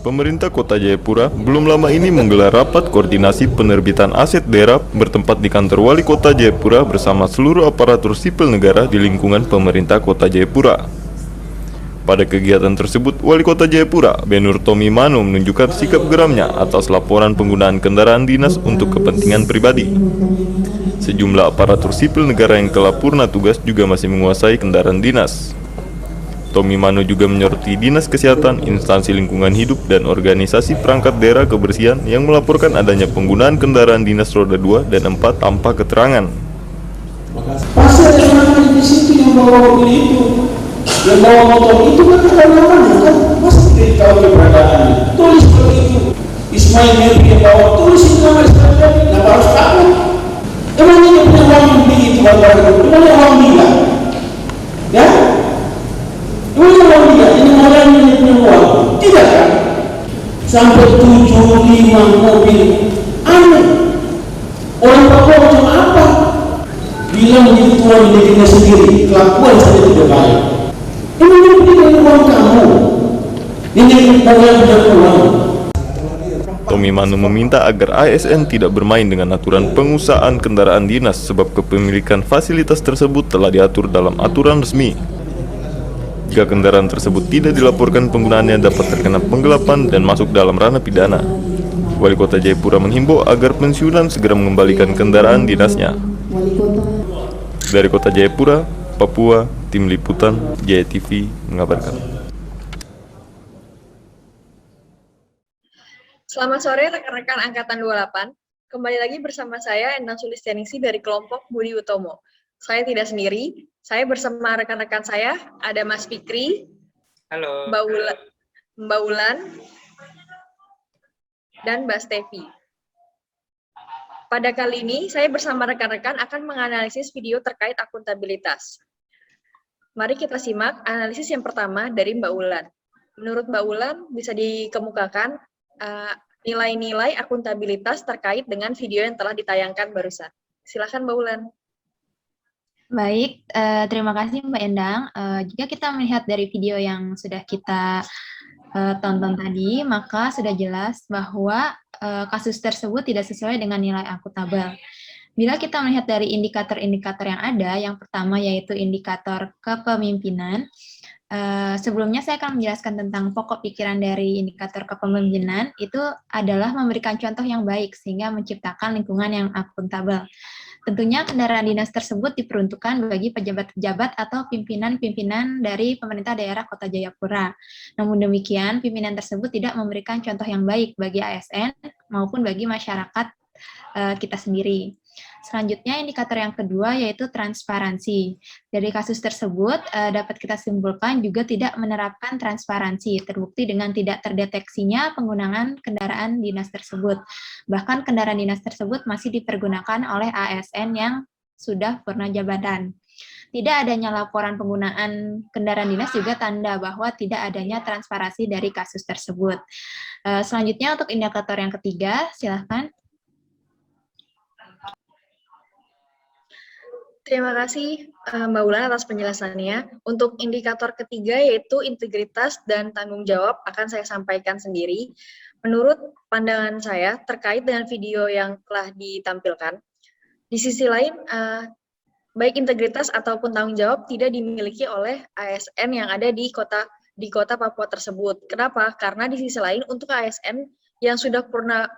Pemerintah Kota Jayapura belum lama ini menggelar rapat koordinasi penerbitan aset daerah bertempat di kantor Wali Kota Jayapura bersama seluruh aparatur sipil negara di lingkungan Pemerintah Kota Jayapura. Pada kegiatan tersebut, Wali Kota Jayapura, Benur Tomimano menunjukkan sikap geramnya atas laporan penggunaan kendaraan dinas untuk kepentingan pribadi. Sejumlah aparatur sipil negara yang telah purna tugas juga masih menguasai kendaraan dinas. Tomimano juga menyoroti Dinas Kesehatan, instansi lingkungan hidup, dan organisasi perangkat daerah kebersihan yang melaporkan adanya penggunaan kendaraan dinas roda 2 dan 4 tanpa keterangan. Pasti ada yang di situ yang bawa mobil itu, yang bawa motor itu kan namanya kan pasti tidak tahu keberadaannya. Tulis seperti itu. Ismail Mirri yang bawa, tulis itu nama Ismail Mirri, nggak harus takut. Emangnya dia punya uang yang beli itu bapak-bapak, emangnya uang dia, ya? Emangnya uang dia, ini orangnya yang punya uang, tidak kan? Sampai 75 mobil, aneh. Orang Papua macam apa? Bilang menjadi tuan di negerinya sendiri, kelakuan saja tidak baik. Ini dari uang kamu. Ini orang punya uang. Tomimano meminta agar ASN tidak bermain dengan aturan pengusahaan kendaraan dinas sebab kepemilikan fasilitas tersebut telah diatur dalam aturan resmi. Jika kendaraan tersebut tidak dilaporkan penggunaannya dapat terkena penggelapan dan masuk dalam ranah pidana. Wali Kota Jayapura menghimbau agar pensiunan segera mengembalikan kendaraan dinasnya. Dari Kota Jayapura, Papua, Tim Liputan, Jaya TV mengabarkan. Selamat sore rekan-rekan Angkatan 28. Kembali lagi bersama saya Endang Sulistianingsih dari kelompok Budi Utomo. Saya tidak sendiri, saya bersama rekan-rekan saya, ada Mas Fikri, Halo. Mbak Ulan, dan Mbak Stevi. Pada kali ini, saya bersama rekan-rekan akan menganalisis video terkait akuntabilitas. Mari kita simak analisis yang pertama dari Mbak Ulan. Menurut Mbak Ulan, bisa dikemukakan nilai-nilai akuntabilitas terkait dengan video yang telah ditayangkan barusan. Silakan Mbak Ulan. Baik, terima kasih Mbak Endang. Jika kita melihat dari video yang sudah kita tonton tadi, maka sudah jelas bahwa kasus tersebut tidak sesuai dengan nilai akuntabel. Bila kita melihat dari indikator-indikator yang ada, yang pertama yaitu indikator kepemimpinan. Sebelumnya saya akan menjelaskan tentang pokok pikiran dari indikator kepemimpinan, itu adalah memberikan contoh yang baik sehingga menciptakan lingkungan yang akuntabel. Tentunya kendaraan dinas tersebut diperuntukkan bagi pejabat-pejabat atau pimpinan-pimpinan dari pemerintah daerah Kota Jayapura. Namun demikian, pimpinan tersebut tidak memberikan contoh yang baik bagi ASN maupun bagi masyarakat kita sendiri. Selanjutnya, indikator yang kedua yaitu transparansi. Dari kasus tersebut dapat kita simpulkan juga tidak menerapkan transparansi, terbukti dengan tidak terdeteksinya penggunaan kendaraan dinas tersebut. Bahkan kendaraan dinas tersebut masih dipergunakan oleh ASN yang sudah purna jabatan. Tidak adanya laporan penggunaan kendaraan dinas juga tanda bahwa tidak adanya transparansi dari kasus tersebut. Selanjutnya untuk indikator yang ketiga, silakan. Terima kasih Mbak Ulan atas penjelasannya. Untuk indikator ketiga yaitu integritas dan tanggung jawab akan saya sampaikan sendiri. Menurut pandangan saya terkait dengan video yang telah ditampilkan, di sisi lain baik integritas ataupun tanggung jawab tidak dimiliki oleh ASN yang ada di kota Papua tersebut. Kenapa? Karena di sisi lain untuk ASN yang sudah purna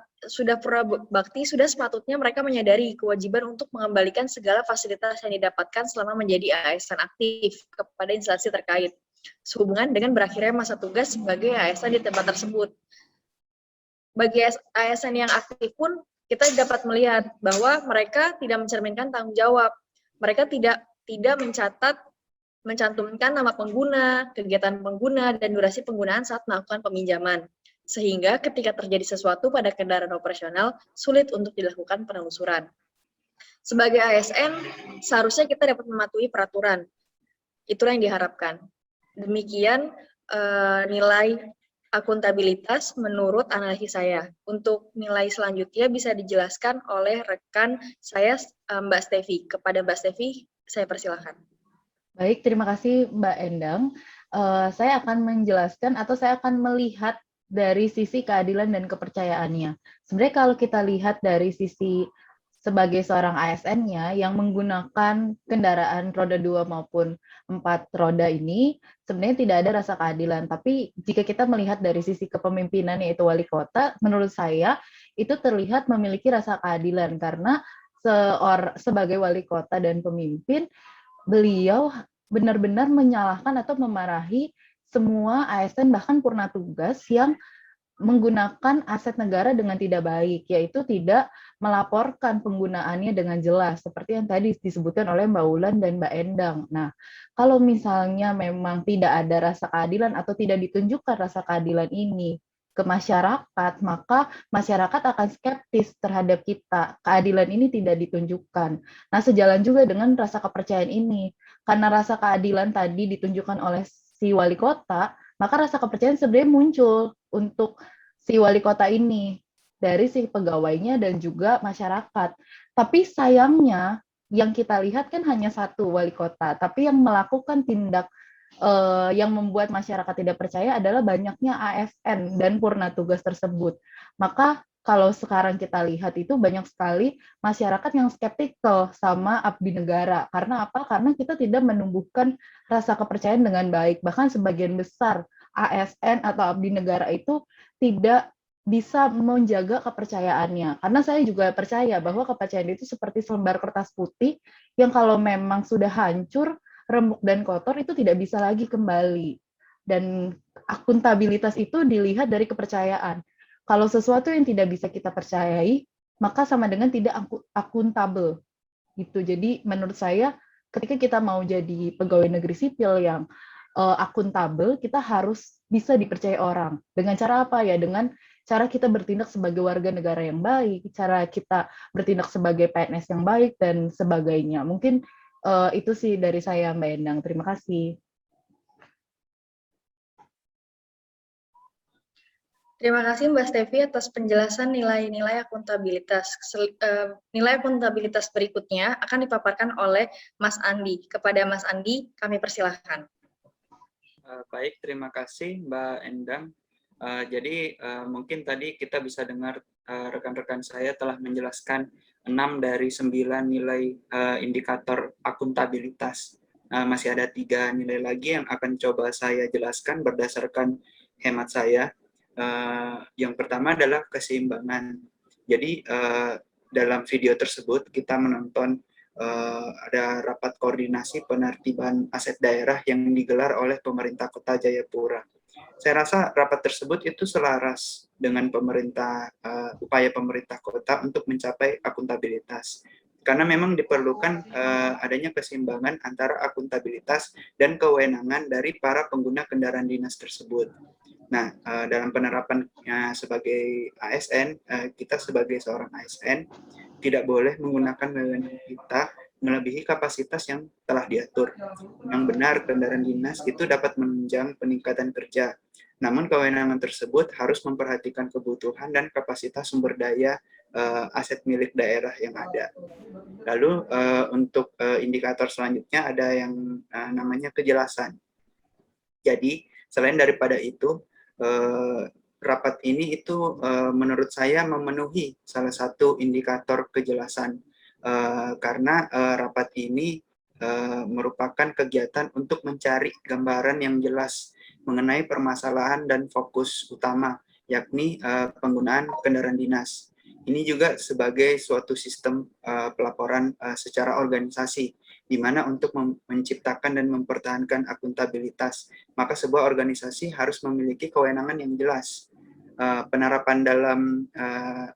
bakti, sudah sepatutnya mereka menyadari kewajiban untuk mengembalikan segala fasilitas yang didapatkan selama menjadi ASN aktif kepada instansi terkait, sehubungan dengan berakhirnya masa tugas sebagai ASN di tempat tersebut. Bagi ASN yang aktif pun, kita dapat melihat bahwa mereka tidak mencerminkan tanggung jawab. Mereka tidak mencantumkan nama pengguna, kegiatan pengguna, dan durasi penggunaan saat melakukan peminjaman. Sehingga ketika terjadi sesuatu pada kendaraan operasional, sulit untuk dilakukan penelusuran. Sebagai ASN, seharusnya kita dapat mematuhi peraturan. Itulah yang diharapkan. Demikian nilai akuntabilitas menurut analisis saya. Untuk nilai selanjutnya bisa dijelaskan oleh rekan saya, Mbak Stevi. Kepada Mbak Stevi, saya persilahkan. Baik, terima kasih Mbak Endang. Saya akan menjelaskan atau saya akan melihat dari sisi keadilan dan kepercayaannya. Sebenarnya kalau kita lihat dari sisi sebagai seorang ASN-nya yang menggunakan kendaraan roda 2 maupun 4 roda ini, sebenarnya tidak ada rasa keadilan. Tapi jika kita melihat dari sisi kepemimpinan yaitu wali kota, menurut saya itu terlihat memiliki rasa keadilan karena sebagai wali kota dan pemimpin, beliau benar-benar menyalahkan atau memarahi semua ASN bahkan purna tugas yang menggunakan aset negara dengan tidak baik, yaitu tidak melaporkan penggunaannya dengan jelas, seperti yang tadi disebutkan oleh Mbak Ulan dan Mbak Endang. Nah, kalau misalnya memang tidak ada rasa keadilan atau tidak ditunjukkan rasa keadilan ini ke masyarakat, maka masyarakat akan skeptis terhadap kita. Keadilan ini tidak ditunjukkan. Nah, sejalan juga dengan rasa kepercayaan ini. Karena rasa keadilan tadi ditunjukkan oleh si wali kota, maka rasa kepercayaan sebenarnya muncul untuk si wali kota ini dari si pegawainya dan juga masyarakat. Tapi sayangnya yang kita lihat kan hanya satu wali kota, tapi yang melakukan tindak yang membuat masyarakat tidak percaya adalah banyaknya ASN dan purna tugas tersebut. Maka kalau sekarang kita lihat itu banyak sekali masyarakat yang skeptikal sama abdi negara. Karena apa? Karena kita tidak menumbuhkan rasa kepercayaan dengan baik. Bahkan sebagian besar ASN atau abdi negara itu tidak bisa menjaga kepercayaannya. Karena saya juga percaya bahwa kepercayaan itu seperti selembar kertas putih yang kalau memang sudah hancur, remuk dan kotor itu tidak bisa lagi kembali. Dan akuntabilitas itu dilihat dari kepercayaan. Kalau sesuatu yang tidak bisa kita percayai, maka sama dengan tidak akuntabel. Gitu. Jadi menurut saya ketika kita mau jadi pegawai negeri sipil yang akuntabel, kita harus bisa dipercaya orang. Dengan cara apa ya? Dengan cara kita bertindak sebagai warga negara yang baik, cara kita bertindak sebagai PNS yang baik, dan sebagainya. Mungkin itu sih dari saya, Mbak Endang. Terima kasih. Terima kasih Mbak Stevi atas penjelasan nilai-nilai akuntabilitas. Nilai akuntabilitas berikutnya akan dipaparkan oleh Mas Andi. Kepada Mas Andi, kami persilahkan. Baik, terima kasih Mbak Endang. Jadi mungkin tadi kita bisa dengar rekan-rekan saya telah menjelaskan 6 dari 9 nilai indikator akuntabilitas. Masih ada 3 nilai lagi yang akan coba saya jelaskan berdasarkan hemat saya. Yang pertama adalah keseimbangan. Jadi dalam video tersebut kita menonton ada rapat koordinasi penertiban aset daerah yang digelar oleh pemerintah Kota Jayapura. Saya rasa rapat tersebut itu selaras dengan upaya pemerintah kota untuk mencapai akuntabilitas. Karena memang diperlukan adanya keseimbangan antara akuntabilitas dan kewenangan dari para pengguna kendaraan dinas tersebut. Nah, dalam penerapannya sebagai ASN, kita sebagai seorang ASN tidak boleh menggunakan wewenang kita melebihi kapasitas yang telah diatur. Yang benar, kendaraan dinas itu dapat menunjang peningkatan kerja. Namun kewenangan tersebut harus memperhatikan kebutuhan dan kapasitas sumber daya aset milik daerah yang ada. Lalu untuk indikator selanjutnya ada yang namanya kejelasan. Jadi selain daripada itu, rapat ini itu menurut saya memenuhi salah satu indikator kejelasan karena rapat ini merupakan kegiatan untuk mencari gambaran yang jelas mengenai permasalahan dan fokus utama, yakni penggunaan kendaraan dinas. Ini juga sebagai suatu sistem pelaporan secara organisasi, di mana untuk menciptakan dan mempertahankan akuntabilitas, maka sebuah organisasi harus memiliki kewenangan yang jelas. Penerapan dalam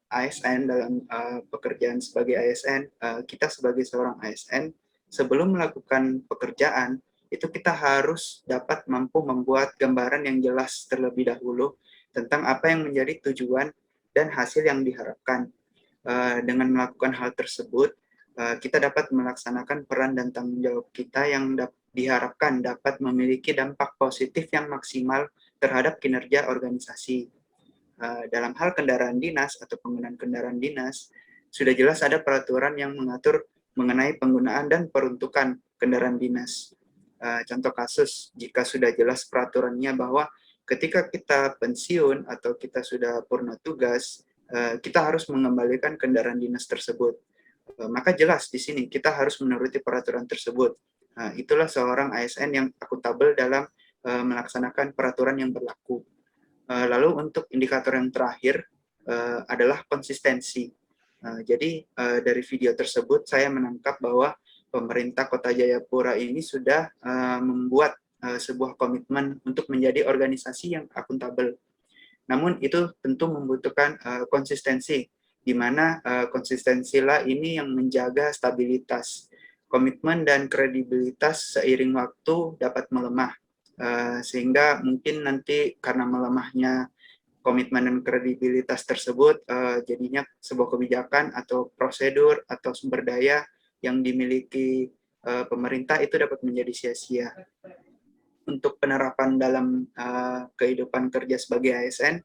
ASN, dalam pekerjaan sebagai ASN, kita sebagai seorang ASN, sebelum melakukan pekerjaan, itu kita harus dapat mampu membuat gambaran yang jelas terlebih dahulu tentang apa yang menjadi tujuan dan hasil yang diharapkan. Dengan melakukan hal tersebut, kita dapat melaksanakan peran dan tanggung jawab kita yang diharapkan dapat memiliki dampak positif yang maksimal terhadap kinerja organisasi. Dalam hal kendaraan dinas atau penggunaan kendaraan dinas, sudah jelas ada peraturan yang mengatur mengenai penggunaan dan peruntukan kendaraan dinas. Contoh kasus, jika sudah jelas peraturannya bahwa ketika kita pensiun atau kita sudah purna tugas, kita harus mengembalikan kendaraan dinas tersebut. Maka jelas di sini kita harus menuruti peraturan tersebut. Itulah seorang ASN yang akuntabel dalam melaksanakan peraturan yang berlaku. Lalu untuk indikator yang terakhir adalah konsistensi. Jadi dari video tersebut saya menangkap bahwa pemerintah Kota Jayapura ini sudah membuat sebuah komitmen untuk menjadi organisasi yang akuntabel. Namun itu tentu membutuhkan konsistensi, di mana konsistensilah ini yang menjaga stabilitas. Komitmen dan kredibilitas seiring waktu dapat melemah, sehingga mungkin nanti karena melemahnya komitmen dan kredibilitas tersebut, jadinya sebuah kebijakan atau prosedur atau sumber daya yang dimiliki pemerintah itu dapat menjadi sia-sia. Untuk penerapan dalam kehidupan kerja sebagai ASN,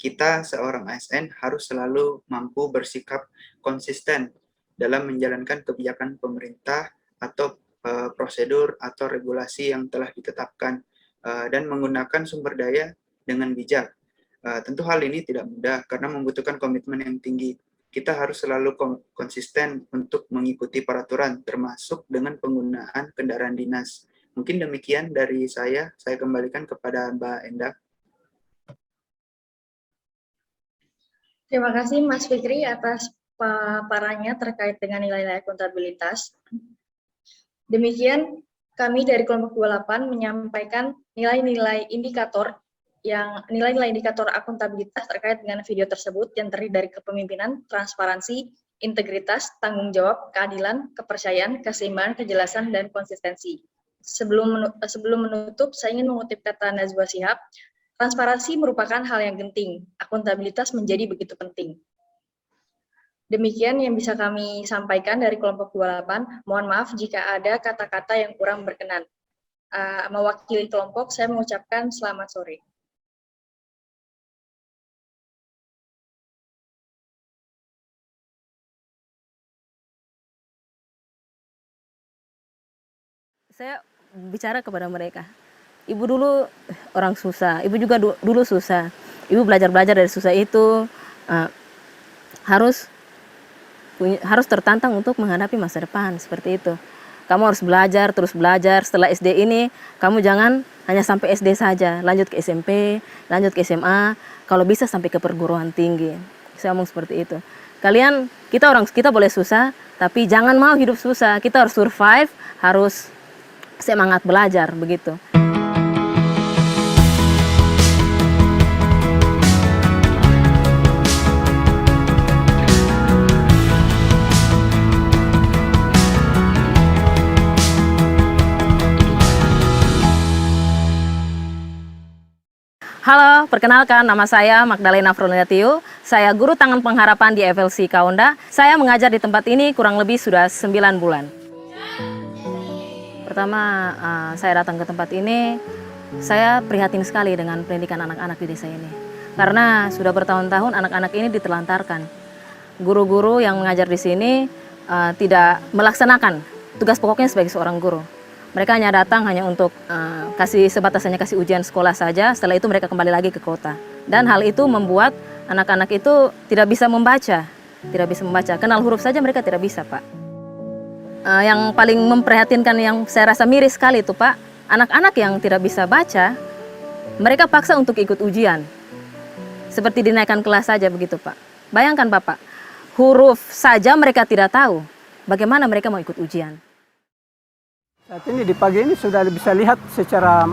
kita seorang ASN harus selalu mampu bersikap konsisten dalam menjalankan kebijakan pemerintah atau prosedur atau regulasi yang telah ditetapkan dan menggunakan sumber daya dengan bijak. Tentu hal ini tidak mudah karena membutuhkan komitmen yang tinggi. Kita harus selalu konsisten untuk mengikuti peraturan, termasuk dengan penggunaan kendaraan dinas. Mungkin demikian dari saya kembalikan kepada Mbak Endah. Terima kasih Mas Fikri atas paparannya terkait dengan nilai-nilai akuntabilitas. Demikian kami dari kelompok 28 menyampaikan nilai-nilai indikator akuntabilitas terkait dengan video tersebut yang terdiri dari kepemimpinan, transparansi, integritas, tanggung jawab, keadilan, kepercayaan, keseimbangan, kejelasan, dan konsistensi. Sebelum menutup, saya ingin mengutip kata Najwa Shihab, transparansi merupakan hal yang genting, akuntabilitas menjadi begitu penting. Demikian yang bisa kami sampaikan dari kelompok 28. Mohon maaf jika ada kata-kata yang kurang berkenan. Mewakili kelompok, saya mengucapkan selamat sore. Saya bicara kepada mereka. Ibu dulu orang susah, ibu juga dulu susah. Ibu belajar dari susah itu harus tertantang untuk menghadapi masa depan seperti itu. Kamu harus belajar, terus belajar. Setelah SD ini, kamu jangan hanya sampai SD saja, lanjut ke SMP, lanjut ke SMA, kalau bisa sampai ke perguruan tinggi. Saya ngomong seperti itu. Kita boleh susah, tapi jangan mau hidup susah. Kita harus survive, harus semangat belajar begitu. Halo, perkenalkan nama saya Magdalena Froniatio. Saya guru tangan pengharapan di FLC Kaunda. Saya mengajar di tempat ini kurang lebih sudah 9 bulan. Pertama saya datang ke tempat ini, saya prihatin sekali dengan pendidikan anak-anak di desa ini. Karena sudah bertahun-tahun anak-anak ini ditelantarkan. Guru-guru yang mengajar di sini tidak melaksanakan tugas pokoknya sebagai seorang guru. Mereka hanya datang untuk sebatas ujian sekolah saja, setelah itu mereka kembali lagi ke kota. Dan hal itu membuat anak-anak itu tidak bisa membaca. Kenal huruf saja mereka tidak bisa, Pak. Yang paling memprihatinkan yang saya rasa miris sekali itu, Pak, anak-anak yang tidak bisa baca, mereka paksa untuk ikut ujian. Seperti dinaikkan kelas saja begitu, Pak. Bayangkan, Bapak, huruf saja mereka tidak tahu, bagaimana mereka mau ikut ujian. Saat ini di pagi ini sudah bisa lihat secara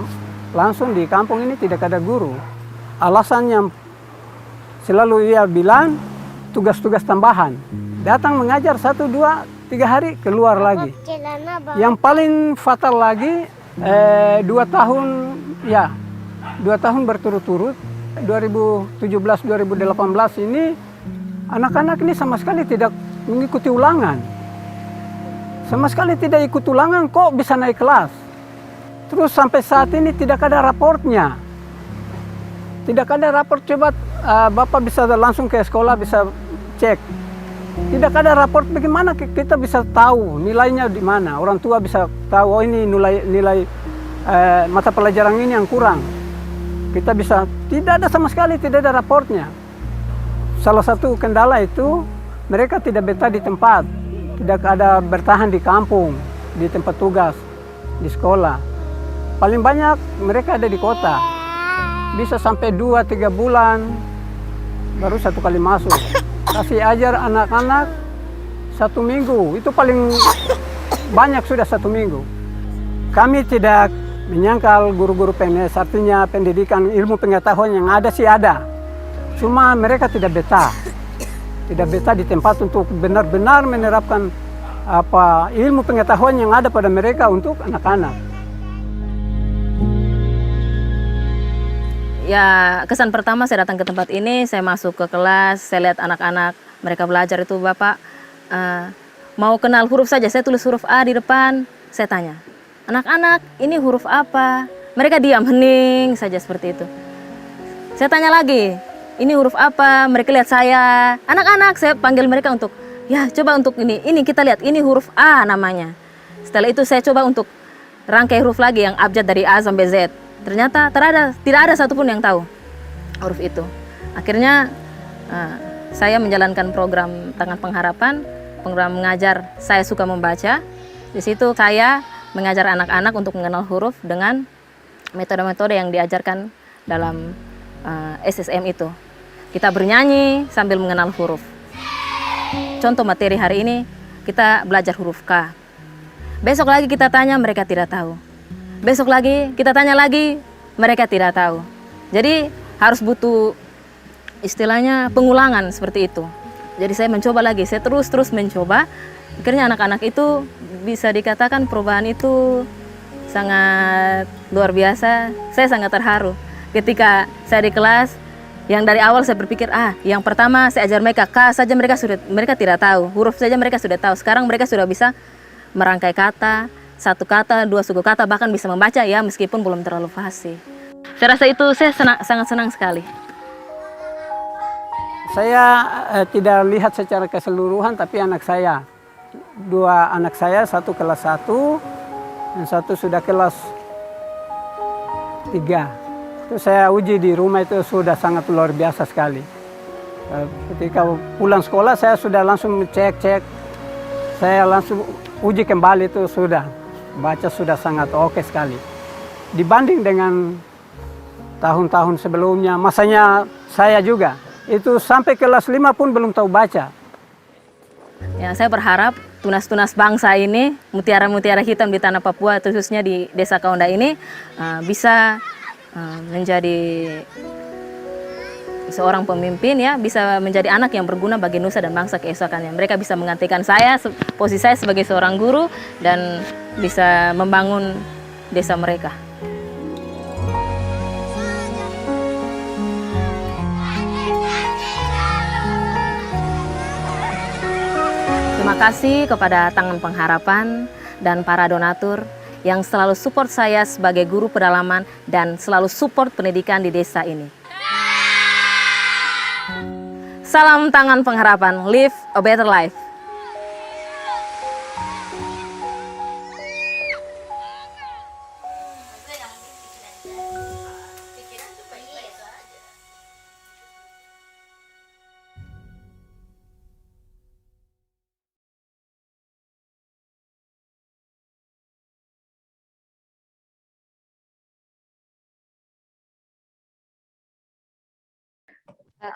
langsung di kampung ini tidak ada guru. Alasannya selalu ia bilang tugas-tugas tambahan. Datang mengajar 1, 2, 3 hari keluar lagi. Yang paling fatal lagi 2 tahun berturut-turut 2017-2018 ini anak-anak ini sama sekali tidak mengikuti ulangan. Sama sekali tidak ikut ulangan, kok bisa naik kelas. Terus sampai saat ini tidak ada raportnya. Tidak ada raport, coba Bapak bisa langsung ke sekolah, bisa cek. Tidak ada raport, bagaimana kita bisa tahu nilainya di mana. Orang tua bisa tahu, oh ini nilai mata pelajaran ini yang kurang. kita bisa, tidak ada sama sekali, tidak ada raportnya. Salah satu kendala itu mereka tidak betah di tempat, tidak ada bertahan di kampung, di tempat tugas, di sekolah. Paling banyak mereka ada di kota, bisa sampai 2-3 bulan baru satu kali masuk. Kasih ajar anak-anak 1 minggu, itu paling banyak sudah 1 minggu. Kami tidak menyangkal guru-guru PNS, artinya pendidikan ilmu pengetahuan yang ada sih ada. Cuma mereka tidak betah di tempat untuk benar-benar menerapkan ilmu pengetahuan yang ada pada mereka untuk anak-anak. Ya, kesan pertama saya datang ke tempat ini, saya masuk ke kelas, saya lihat anak-anak mereka belajar itu, Bapak mau kenal huruf saja, saya tulis huruf A di depan, saya tanya, anak-anak ini huruf apa? Mereka diam, hening saja seperti itu. Saya tanya lagi, ini huruf apa? Mereka lihat saya, anak-anak, saya panggil mereka untuk, ya coba untuk ini kita lihat, ini huruf A namanya. Setelah itu saya coba untuk rangkai huruf lagi yang abjad dari A sampai Z. Ternyata tidak ada satupun yang tahu huruf itu. Akhirnya saya menjalankan program Tangan Pengharapan, program mengajar Saya Suka Membaca. Di situ saya mengajar anak-anak untuk mengenal huruf dengan metode-metode yang diajarkan dalam SSM itu. Kita bernyanyi sambil mengenal huruf. Contoh materi hari ini, kita belajar huruf K. Besok lagi kita tanya, mereka tidak tahu. Besok lagi kita tanya lagi, mereka tidak tahu. Jadi harus butuh istilahnya pengulangan seperti itu. Jadi saya mencoba lagi, saya terus mencoba. Akhirnya anak-anak itu bisa dikatakan perubahan itu sangat luar biasa. Saya sangat terharu ketika saya di kelas, yang dari awal saya berpikir, yang pertama saya ajar mereka K saja mereka tidak tahu, huruf saja mereka sudah tahu. Sekarang mereka sudah bisa merangkai kata, 1 kata, 2 suku kata, bahkan bisa membaca ya meskipun belum terlalu fasih. Saya rasa itu saya sangat senang sekali. Saya tidak lihat secara keseluruhan, tapi anak saya, 2 anak saya, 1 kelas 1 dan 1 sudah kelas 3. Itu saya uji di rumah, itu sudah sangat luar biasa sekali. Ketika pulang sekolah saya sudah langsung cek, saya langsung uji kembali, itu sudah baca sudah sangat oke sekali. Dibanding dengan tahun-tahun sebelumnya, masanya saya juga, itu sampai kelas 5 pun belum tahu baca. Ya, saya berharap tunas-tunas bangsa ini, mutiara-mutiara hitam di tanah Papua, khususnya di Desa Kaunda ini, bisa menjadi seorang pemimpin, ya, bisa menjadi anak yang berguna bagi nusa dan bangsa keesokannya. Mereka bisa menggantikan saya, posisi saya sebagai seorang guru, dan bisa membangun desa mereka. Terima kasih kepada Tangan Pengharapan dan para donatur yang selalu support saya sebagai guru pedalaman dan selalu support pendidikan di desa ini. Salam Tangan Pengharapan, live a better life.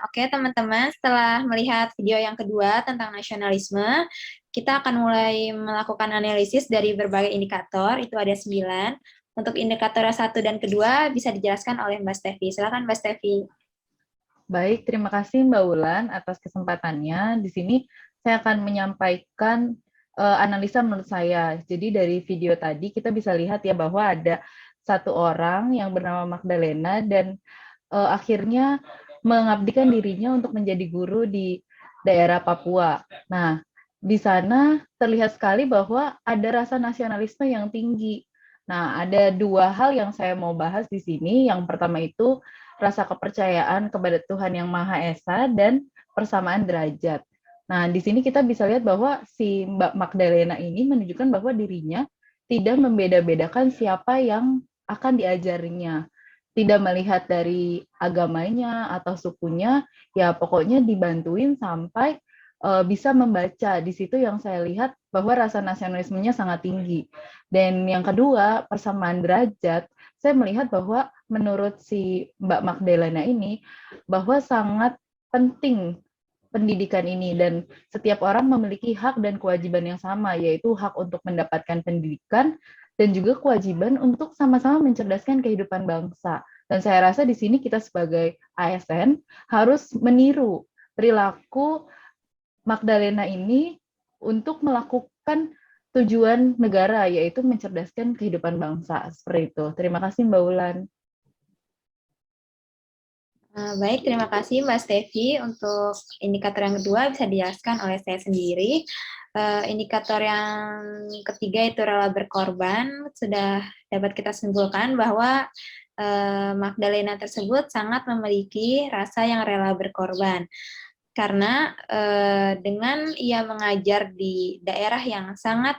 Oke teman-teman, setelah melihat video yang kedua tentang nasionalisme, kita akan mulai melakukan analisis dari berbagai indikator, itu ada 9. Untuk indikator 1 dan kedua bisa dijelaskan oleh Mbak Stefi. Silakan Mbak Stefi. Baik, terima kasih Mbak Wulan atas kesempatannya. Di sini saya akan menyampaikan analisa menurut saya. Jadi dari video tadi kita bisa lihat ya bahwa ada 1 orang yang bernama Magdalena dan akhirnya mengabdikan dirinya untuk menjadi guru di daerah Papua. Nah, di sana terlihat sekali bahwa ada rasa nasionalisme yang tinggi. Nah, ada 2 hal yang saya mau bahas di sini. Yang pertama itu rasa kepercayaan kepada Tuhan Yang Maha Esa dan persamaan derajat. Nah, di sini kita bisa lihat bahwa si Mbak Magdalena ini menunjukkan bahwa dirinya tidak membeda-bedakan siapa yang akan diajarinya. tidak melihat dari agamanya atau sukunya, ya pokoknya dibantuin sampai bisa membaca. Di situ yang saya lihat bahwa rasa nasionalismenya sangat tinggi. Dan yang kedua, persamaan derajat, saya melihat bahwa menurut si Mbak Magdalena ini, bahwa sangat penting pendidikan ini, dan setiap orang memiliki hak dan kewajiban yang sama, yaitu hak untuk mendapatkan pendidikan dan juga kewajiban untuk sama-sama mencerdaskan kehidupan bangsa. Dan saya rasa di sini kita sebagai ASN harus meniru perilaku Magdalena ini untuk melakukan tujuan negara, yaitu mencerdaskan kehidupan bangsa. Seperti itu. Terima kasih Mbak Ulan. Baik, terima kasih Mbak Stevi. Untuk indikator yang kedua bisa dijelaskan oleh saya sendiri. Indikator yang ketiga itu rela berkorban. Sudah dapat kita simpulkan bahwa Magdalena tersebut sangat memiliki rasa yang rela berkorban. Karena dengan ia mengajar di daerah yang sangat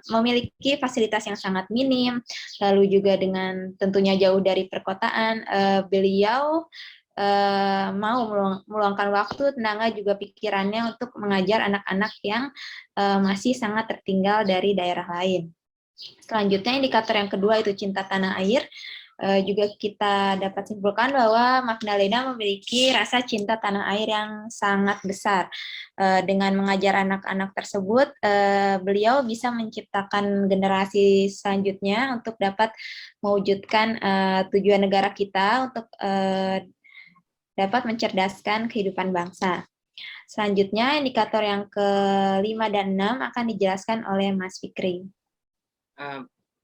memiliki fasilitas yang sangat minim, lalu juga dengan tentunya jauh dari perkotaan, beliau mau meluangkan waktu, tenaga, juga pikirannya untuk mengajar anak-anak yang masih sangat tertinggal dari daerah lain. Selanjutnya indikator yang kedua itu cinta tanah air. Juga kita dapat simpulkan bahwa Magdalena memiliki rasa cinta tanah air yang sangat besar. Dengan mengajar anak-anak tersebut, beliau bisa menciptakan generasi selanjutnya untuk dapat mewujudkan tujuan negara kita untuk dapat mencerdaskan kehidupan bangsa. Selanjutnya, indikator yang kelima dan 6 akan dijelaskan oleh Mas Fikri.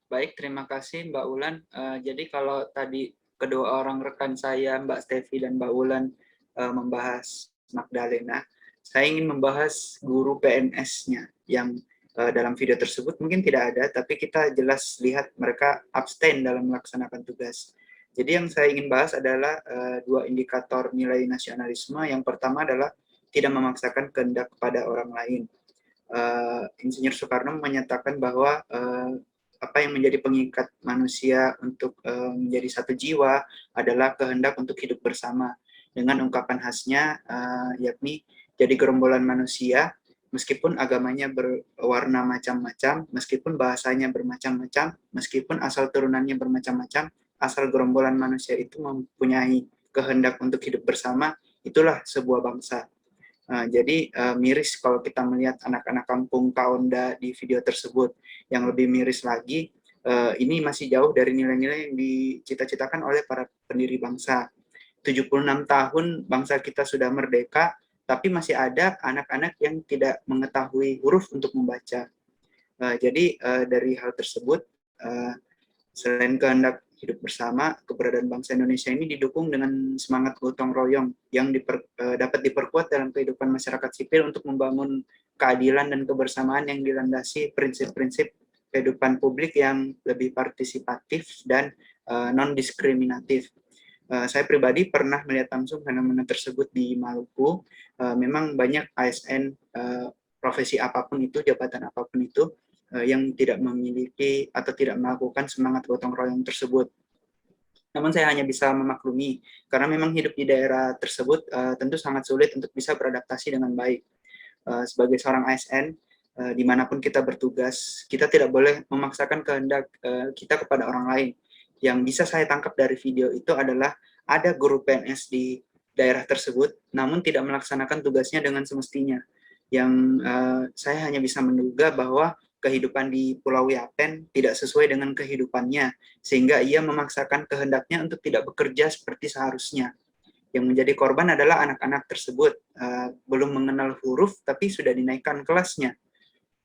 Baik, terima kasih Mbak Ulan. Jadi kalau tadi kedua orang rekan saya, Mbak Stevi dan Mbak Ulan, membahas Magdalena, saya ingin membahas guru PNS-nya yang dalam video tersebut mungkin tidak ada, tapi kita jelas lihat mereka abstain dalam melaksanakan tugas. Jadi yang saya ingin bahas adalah dua indikator nilai nasionalisme. Yang pertama adalah tidak memaksakan kehendak kepada orang lain. Insinyur Soekarno menyatakan bahwa apa yang menjadi pengikat manusia untuk menjadi satu jiwa adalah kehendak untuk hidup bersama, dengan ungkapan khasnya yakni jadi gerombolan manusia meskipun agamanya berwarna macam-macam, meskipun bahasanya bermacam-macam, meskipun asal turunannya bermacam-macam, asal gerombolan manusia itu mempunyai kehendak untuk hidup bersama, itulah sebuah bangsa. Jadi miris kalau kita melihat anak-anak kampung Kaonda di video tersebut. Yang lebih miris lagi, ini masih jauh dari nilai-nilai yang dicita-citakan oleh para pendiri bangsa. 76 tahun bangsa kita sudah merdeka, tapi masih ada anak-anak yang tidak mengetahui huruf untuk membaca. Jadi dari hal tersebut, selain kehendak hidup bersama, keberadaan bangsa Indonesia ini didukung dengan semangat gotong royong yang dapat diperkuat dalam kehidupan masyarakat sipil untuk membangun keadilan dan kebersamaan yang dilandasi prinsip-prinsip kehidupan publik yang lebih partisipatif dan non-diskriminatif. Saya pribadi pernah melihat langsung fenomena tersebut di Maluku. Memang banyak ASN, profesi apapun itu, jabatan apapun itu, yang tidak memiliki atau tidak melakukan semangat gotong royong tersebut. Namun saya hanya bisa memaklumi, karena memang hidup di daerah tersebut tentu sangat sulit untuk bisa beradaptasi dengan baik. Sebagai seorang ASN, dimanapun kita bertugas, kita tidak boleh memaksakan kehendak kita kepada orang lain. Yang bisa saya tangkap dari video itu adalah ada guru PNS di daerah tersebut, namun tidak melaksanakan tugasnya dengan semestinya. Yang saya hanya bisa menduga bahwa kehidupan di Pulau Yapen tidak sesuai dengan kehidupannya, sehingga ia memaksakan kehendaknya untuk tidak bekerja seperti seharusnya. Yang menjadi korban adalah anak-anak tersebut, belum mengenal huruf, tapi sudah dinaikkan kelasnya.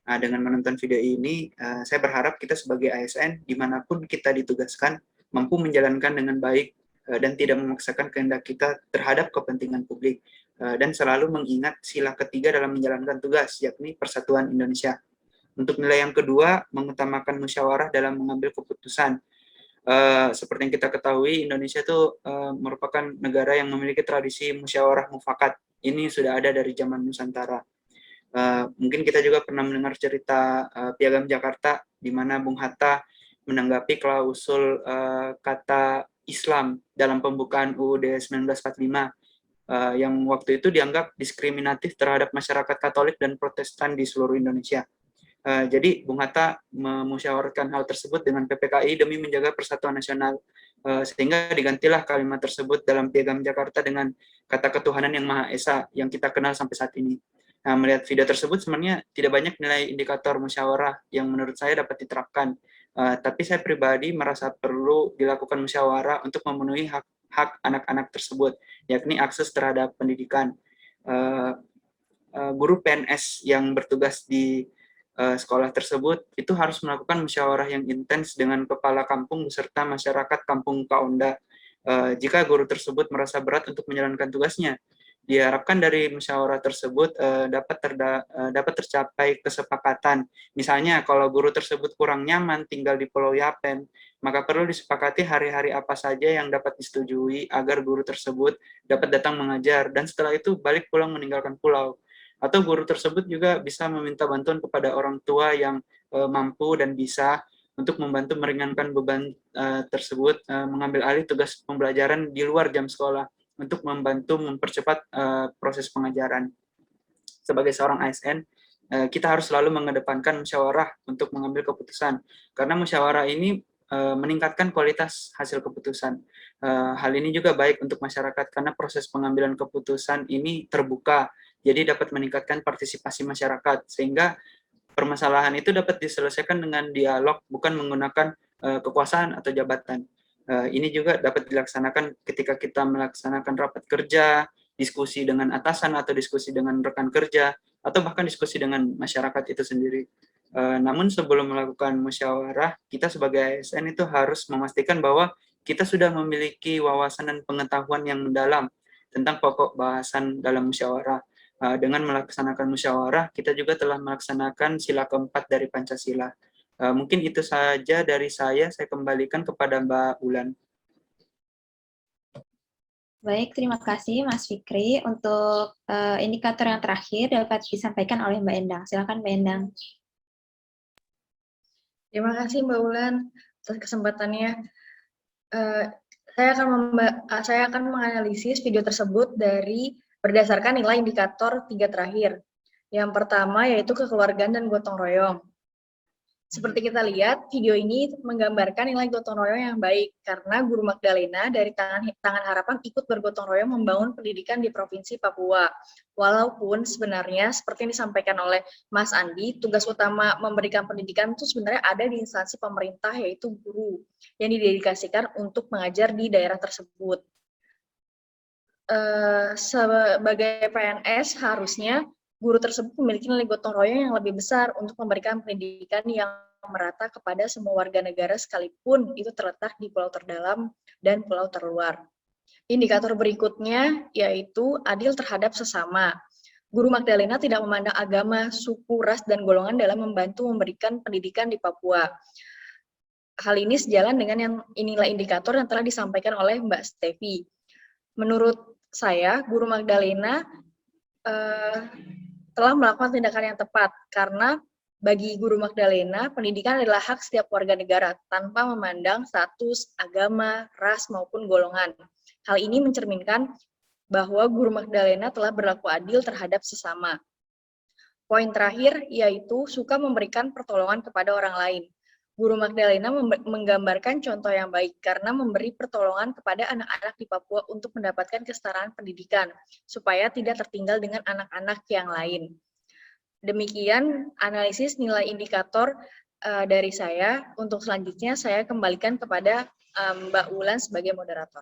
Nah, dengan menonton video ini, saya berharap kita sebagai ASN, dimanapun kita ditugaskan, mampu menjalankan dengan baik, dan tidak memaksakan kehendak kita terhadap kepentingan publik, dan selalu mengingat sila ketiga dalam menjalankan tugas, yakni persatuan Indonesia. Untuk nilai yang kedua, mengutamakan musyawarah dalam mengambil keputusan. Seperti yang kita ketahui, Indonesia itu merupakan negara yang memiliki tradisi musyawarah mufakat. Ini sudah ada dari zaman Nusantara. Mungkin kita juga pernah mendengar cerita Piagam Jakarta, di mana Bung Hatta menanggapi klausul kata Islam dalam pembukaan UUD 1945 yang waktu itu dianggap diskriminatif terhadap masyarakat Katolik dan Protestan di seluruh Indonesia. Jadi Bung Hatta memusyawarahkan hal tersebut dengan PPKI demi menjaga persatuan nasional, sehingga digantilah kalimat tersebut dalam Piagam Jakarta dengan kata ketuhanan yang Maha Esa yang kita kenal sampai saat ini. Nah, melihat video tersebut sebenarnya tidak banyak nilai indikator musyawarah yang menurut saya dapat diterapkan, tapi saya pribadi merasa perlu dilakukan musyawarah untuk memenuhi hak anak-anak tersebut, yakni akses terhadap pendidikan. Guru PNS yang bertugas di sekolah tersebut itu harus melakukan musyawarah yang intens dengan kepala kampung beserta masyarakat kampung Kaonda. Jika guru tersebut merasa berat untuk menjalankan tugasnya, diharapkan dari musyawarah tersebut dapat tercapai kesepakatan. Misalnya kalau guru tersebut kurang nyaman tinggal di Pulau Yapen, maka perlu disepakati hari-hari apa saja yang dapat disetujui agar guru tersebut dapat datang mengajar dan setelah itu balik pulang meninggalkan pulau. Atau guru tersebut juga bisa meminta bantuan kepada orang tua yang mampu dan bisa untuk membantu meringankan beban tersebut, mengambil alih tugas pembelajaran di luar jam sekolah untuk membantu mempercepat proses pengajaran. Sebagai seorang ASN, kita harus selalu mengedepankan musyawarah untuk mengambil keputusan, karena musyawarah ini meningkatkan kualitas hasil keputusan. Hal ini juga baik untuk masyarakat karena proses pengambilan keputusan ini terbuka, jadi dapat meningkatkan partisipasi masyarakat, sehingga permasalahan itu dapat diselesaikan dengan dialog, bukan menggunakan kekuasaan atau jabatan. Ini juga dapat dilaksanakan ketika kita melaksanakan rapat kerja, diskusi dengan atasan atau diskusi dengan rekan kerja, atau bahkan diskusi dengan masyarakat itu sendiri. Namun sebelum melakukan musyawarah, kita sebagai ASN itu harus memastikan bahwa kita sudah memiliki wawasan dan pengetahuan yang mendalam tentang pokok bahasan dalam musyawarah. Dengan melaksanakan musyawarah, kita juga telah melaksanakan sila keempat dari Pancasila. Mungkin itu saja dari saya kembalikan kepada Mbak Ulan. Baik, terima kasih Mas Fikri. Untuk indikator yang terakhir dapat disampaikan oleh Mbak Endang. Silakan Mbak Endang. Terima kasih Mbak Ulan atas kesempatannya. Saya akan menganalisis video tersebut berdasarkan nilai indikator 3 terakhir. Yang pertama yaitu kekeluargaan dan gotong royong. Seperti kita lihat, video ini menggambarkan nilai gotong royong yang baik, karena Guru Magdalena dari Tangan Harapan ikut bergotong royong membangun pendidikan di Provinsi Papua. Walaupun sebenarnya, seperti yang disampaikan oleh Mas Andi, tugas utama memberikan pendidikan itu sebenarnya ada di instansi pemerintah, yaitu guru, yang didedikasikan untuk mengajar di daerah tersebut. Sebagai PNS, harusnya guru tersebut memiliki nilai gotong royong yang lebih besar untuk memberikan pendidikan yang merata kepada semua warga negara sekalipun itu terletak di pulau terdalam dan pulau terluar. Indikator berikutnya yaitu adil terhadap sesama. Guru Magdalena tidak memandang agama, suku, ras, dan golongan dalam membantu memberikan pendidikan di Papua. Hal ini sejalan dengan nilai indikator yang telah disampaikan oleh Mbak Stevi. Menurut saya, Guru Magdalena telah melakukan tindakan yang tepat, karena bagi Guru Magdalena, pendidikan adalah hak setiap warga negara tanpa memandang status, agama, ras, maupun golongan. Hal ini mencerminkan bahwa Guru Magdalena telah berlaku adil terhadap sesama. Poin terakhir yaitu suka memberikan pertolongan kepada orang lain. Guru Magdalena menggambarkan contoh yang baik karena memberi pertolongan kepada anak-anak di Papua untuk mendapatkan kesetaraan pendidikan, supaya tidak tertinggal dengan anak-anak yang lain. Demikian analisis nilai indikator dari saya. Untuk selanjutnya saya kembalikan kepada Mbak Ulan sebagai moderator.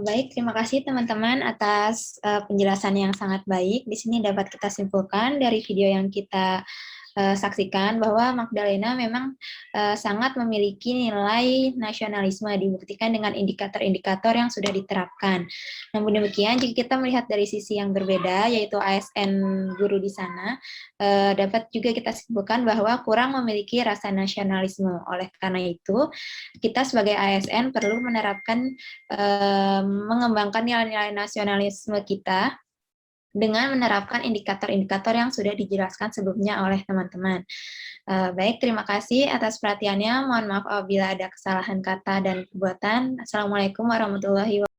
Baik, terima kasih teman-teman atas penjelasan yang sangat baik. Di sini dapat kita simpulkan dari video yang kita saksikan bahwa Magdalena memang sangat memiliki nilai nasionalisme, dibuktikan dengan indikator-indikator yang sudah diterapkan. Namun demikian, jika kita melihat dari sisi yang berbeda, yaitu ASN guru di sana, dapat juga kita simpulkan bahwa kurang memiliki rasa nasionalisme. Oleh karena itu, kita sebagai ASN perlu menerapkan, mengembangkan nilai-nilai nasionalisme kita dengan menerapkan indikator-indikator yang sudah dijelaskan sebelumnya oleh teman-teman. Baik, terima kasih atas perhatiannya. Mohon maaf apabila ada kesalahan kata dan perbuatan. Assalamualaikum warahmatullahi wabarakatuh.